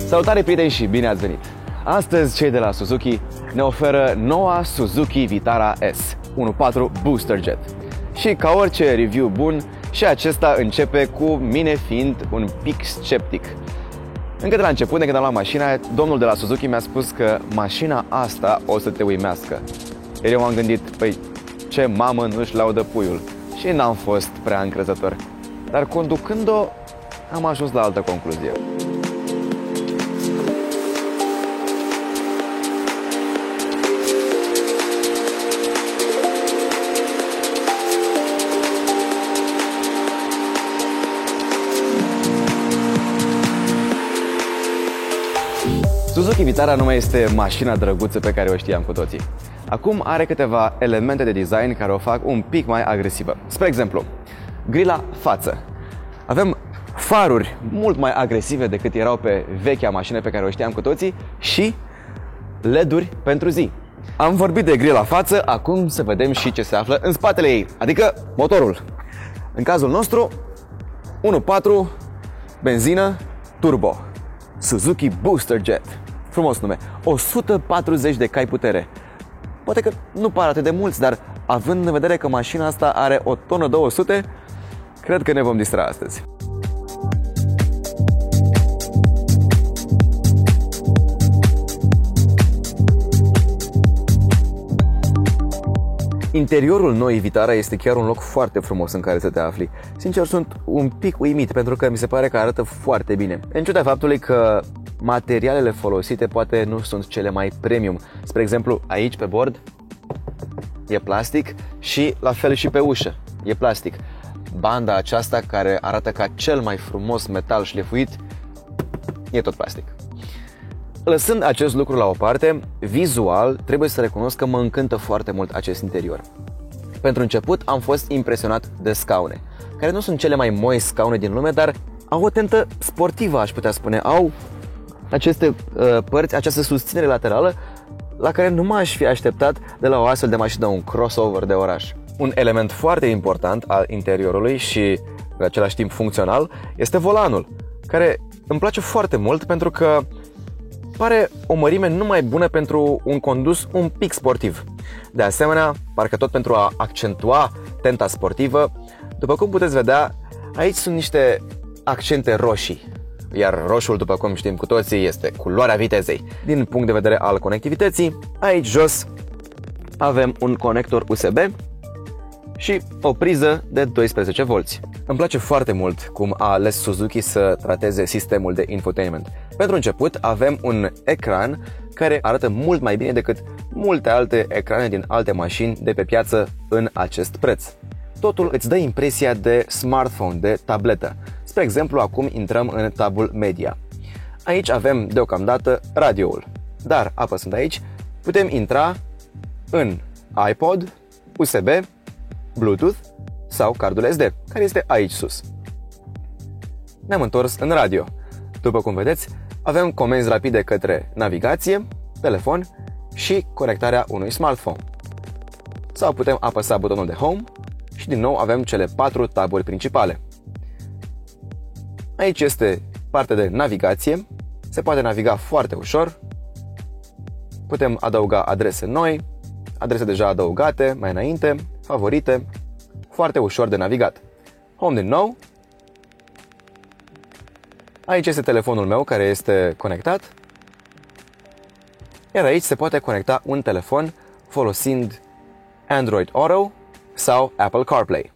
Salutare prieteni și bine ați venit! Astăzi cei de la Suzuki ne oferă noua Suzuki Vitara S 1.4 Booster Jet. Și ca orice review bun, și acesta începe cu mine fiind un pic sceptic. Încă de la început, de când am luat mașina, domnul de la Suzuki mi-a spus că mașina asta o să te uimească. Iar eu m-am gândit, păi ce mamă nu își laudă puiul? Și n-am fost prea încrezător. Dar conducând-o, am ajuns la altă concluzie. Suzuki Vitara nu mai este mașina drăguță pe care o știam cu toții. Acum are câteva elemente de design care o fac un pic mai agresivă. Spre exemplu, grila față. Avem faruri mult mai agresive decât erau pe vechea mașină pe care o știam cu toții și LED-uri pentru zi. Am vorbit de grila față, acum să vedem și ce se află în spatele ei, adică motorul. În cazul nostru, 1.4 benzină turbo. Suzuki Booster Jet. Frumos nume. 140 de cai putere. Poate că nu par atât de mulți, dar având în vedere că mașina asta are o tonă 200, cred că ne vom distra astăzi. Interiorul noii Vitara este chiar un loc foarte frumos în care să te afli. Sincer, sunt un pic uimit pentru că mi se pare că arată foarte bine. În ciuda faptului că materialele folosite poate nu sunt cele mai premium. Spre exemplu, aici pe bord e plastic și la fel și pe ușă e plastic. Banda aceasta care arată ca cel mai frumos metal șlefuit e tot plastic. Lăsând acest lucru la o parte, vizual trebuie să recunosc că mă încântă foarte mult acest interior. Pentru început am fost impresionat de scaune, care nu sunt cele mai moi scaune din lume, dar au o tentă sportivă, aș putea spune. Au aceste părți, această susținere laterală la care nu m-aș fi așteptat de la o astfel de mașină, un crossover de oraș. Un element foarte important al interiorului și în același timp funcțional este volanul, care îmi place foarte mult pentru că pare o mărime numai bună pentru un condus un pic sportiv. De asemenea, parcă tot pentru a accentua tenta sportivă, după cum puteți vedea, aici sunt niște accente roșii. Iar roșul, după cum știm cu toții, este culoarea vitezei. Din punct de vedere al conectivității, aici jos avem un conector USB și o priză de 12 V. Îmi place foarte mult cum a ales Suzuki să trateze sistemul de infotainment. Pentru început avem un ecran care arată mult mai bine decât multe alte ecrane din alte mașini de pe piață în acest preț. Totul îți dă impresia de smartphone, de tabletă. Spre exemplu, acum intrăm în tabul media. Aici avem deocamdată radioul, dar apăsând aici putem intra în iPod, USB, Bluetooth sau cardul SD, care este aici sus. Ne-am întors în radio. După cum vedeți, avem comenzi rapide către navigație, telefon și conectarea unui smartphone. Sau putem apăsa butonul de Home și din nou avem cele 4 taburi principale. Aici este partea de navigație, se poate naviga foarte ușor, putem adăuga adrese noi, adrese deja adăugate mai înainte, favorite, foarte ușor de navigat. Home din nou. Aici este telefonul meu care este conectat, iar aici se poate conecta un telefon folosind Android Auto sau Apple CarPlay.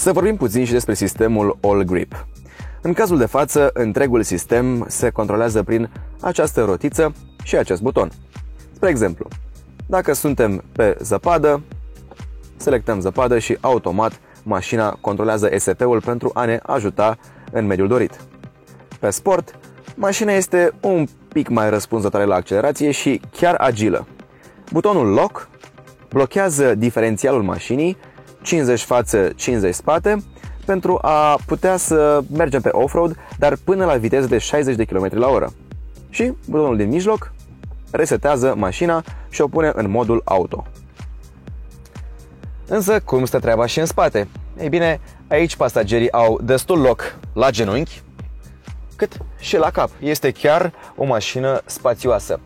Să vorbim puțin și despre sistemul All Grip. În cazul de față, întregul sistem se controlează prin această rotiță și acest buton. Spre exemplu, dacă suntem pe zăpadă, selectăm zăpadă și automat mașina controlează ESP-ul pentru a ne ajuta în mediul dorit. Pe sport, mașina este un pic mai răspunzătoare la accelerație și chiar agilă. Butonul Lock blochează diferențialul mașinii 50 față, 50 spate pentru a putea să mergem pe off-road, dar până la viteză de 60 de km la oră. Și butonul din mijloc resetează mașina și o pune în modul auto. Însă, cum stă treaba și în spate? Ei bine, aici pasagerii au destul loc la genunchi, cât și la cap. Este chiar o mașină spațioasă.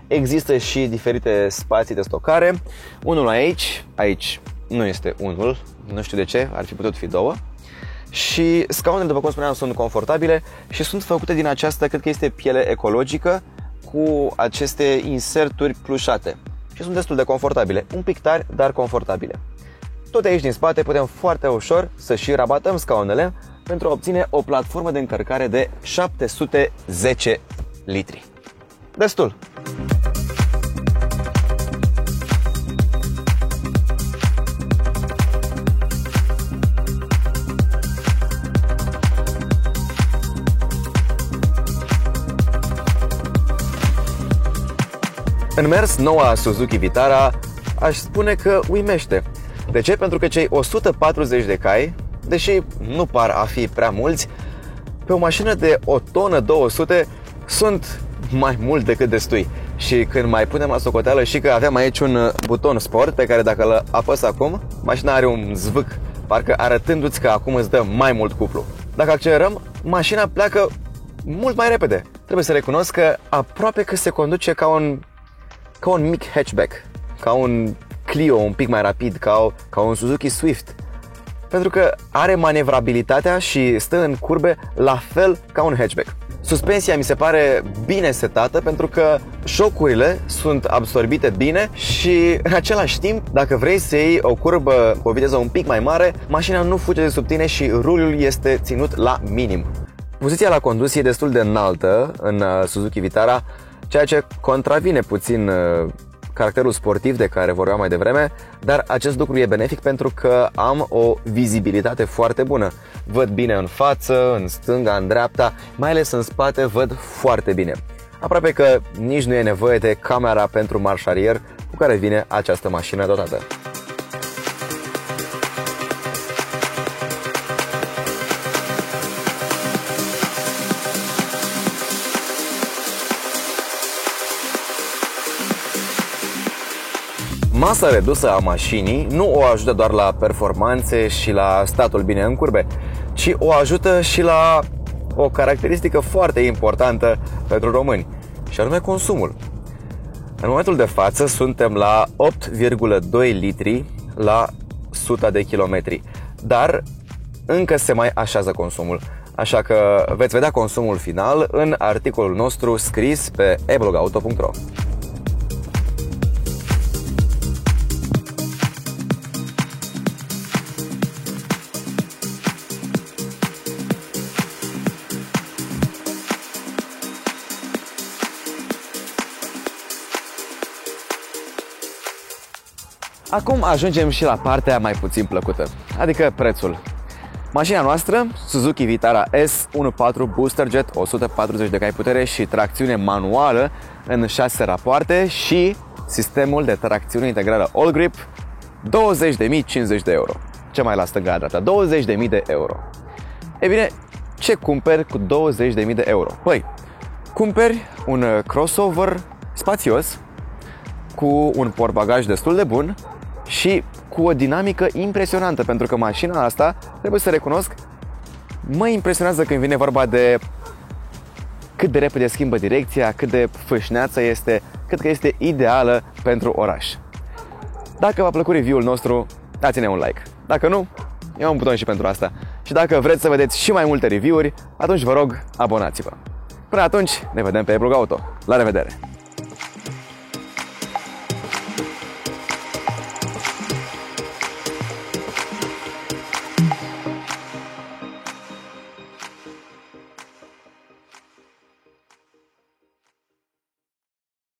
Există și diferite spații de stocare. Unul aici nu este unul, nu știu de ce, ar fi putut fi două. Și scaunele, după cum spuneam, sunt confortabile și sunt făcute din această, cred că este piele ecologică, cu aceste inserturi plușate. Și sunt destul de confortabile, un pic tari, dar confortabile. Tot aici din spate putem foarte ușor să și rabatăm scaunele pentru a obține o platformă de încărcare de 710 litri. Destul! În mers, noua Suzuki Vitara aș spune că uimește. De ce? Pentru că cei 140 de cai, deși nu par a fi prea mulți, pe o mașină de 1,2 tone sunt mai mult decât destui. Și când mai punem la socoteală și că avem aici un buton sport pe care dacă îl apăs acum, mașina are un zvâc, parcă arătându-ți că acum îți dă mai mult cuplu. Dacă accelerăm, mașina pleacă mult mai repede. Trebuie să recunosc că aproape că se conduce ca un mic hatchback, ca un Clio un pic mai rapid, ca un Suzuki Swift. Pentru că are manevrabilitatea și stă în curbe la fel ca un hatchback. Suspensia mi se pare bine setată pentru că șocurile sunt absorbite bine și în același timp, dacă vrei să iei o curbă cu o viteză un pic mai mare, mașina nu fuge de sub tine și rulul este ținut la minim. Poziția la condus e destul de înaltă în Suzuki Vitara, ceea ce contravine puțin caracterul sportiv de care vorbeam mai devreme, dar acest lucru e benefic pentru că am o vizibilitate foarte bună. Văd bine în față, în stânga, în dreapta, mai ales în spate văd foarte bine. Aproape că nici nu e nevoie de camera pentru marșarier cu care vine această mașină dotată. Masa redusă a mașinii nu o ajută doar la performanțe și la statul bine în curbe, ci o ajută și la o caracteristică foarte importantă pentru români, și anume consumul. În momentul de față suntem la 8,2 litri la 100 de kilometri, dar încă se mai așează consumul. Așa că veți vedea consumul final în articolul nostru scris pe eblogauto.ro. Acum ajungem și la partea mai puțin plăcută, adică prețul. Mașina noastră, Suzuki Vitara S 1.4 Booster Jet, 140 de cai putere și tracțiune manuală în 6 rapoarte și sistemul de tracțiune integrală All Grip, 20.050 de euro. Ce mai la stânga, dreapta? 20.000 de euro. E bine, ce cumperi cu 20.000 de euro? Păi, cumperi un crossover spațios, cu un portbagaj destul de bun și cu o dinamică impresionantă, pentru că mașina asta, trebuie să recunosc, mă impresionează când vine vorba de cât de repede schimbă direcția, cât de fâșneață este, cred că este ideală pentru oraș. Dacă v-a plăcut review-ul nostru, dați-ne un like. Dacă nu, e un buton și pentru asta. Și dacă vreți să vedeți și mai multe review-uri, atunci vă rog, abonați-vă. Până atunci, ne vedem pe eBlog Auto. La revedere!